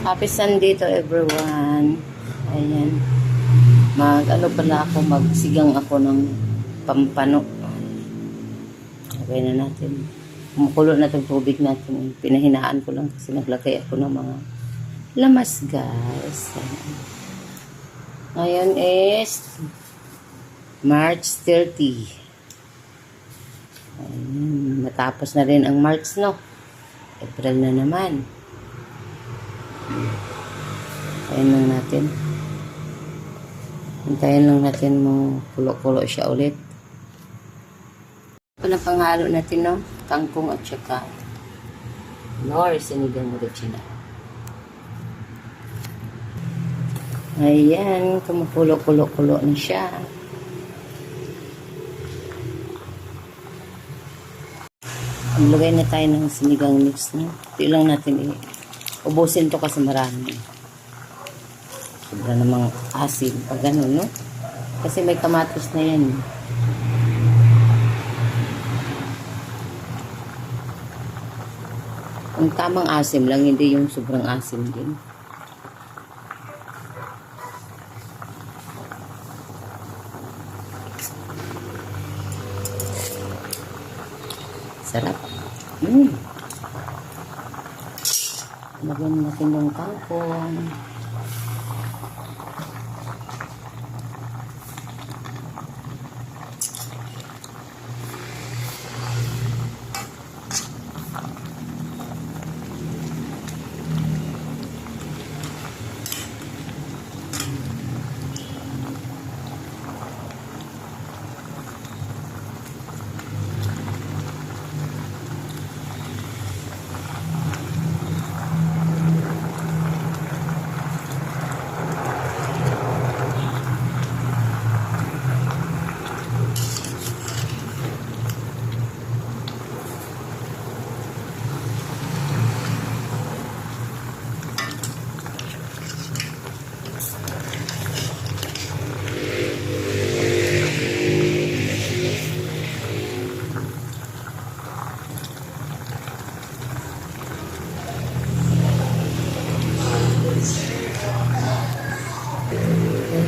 Happy Sunday to everyone. Ayan. Ano pala ako, magsigang ako ng pampano. Okay na natin. Kumukulo na itong tubig natin. Pinahinaan ko lang kasi naglagay ako ng mga lamas, guys. Ngayon is March 30. Ayan. Matapos na rin ang March, no? April na naman. Hintayin lang natin. Hintayin lang natin mo kulo-kulo siya ulit. Ito na panghalo natin, no? Kangkong at saka nor sinigang ulit siya. Ayan, kumukulo-kulo-kulo na siya. Maglagay na tayo ng sinigang mix, no? Ito lang natin ubusin to kasi marami. Sobra namang asin pag gano'n, no? Kasi may kamatis na yan. Ang tamang asim lang, hindi yung sobrang asim din. Sarap. Lagyan natin yung kangkong.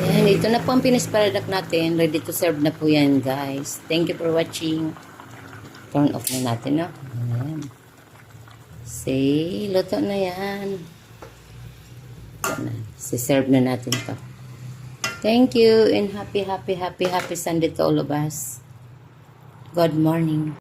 Ayan, ito na po ang finished product natin. Ready to serve na po yan, guys. Thank you for watching. Turn off na natin, no? Ayan. Say, luto na yan. Si-serve na natin to. Thank you and happy Sunday to all of us. Good morning.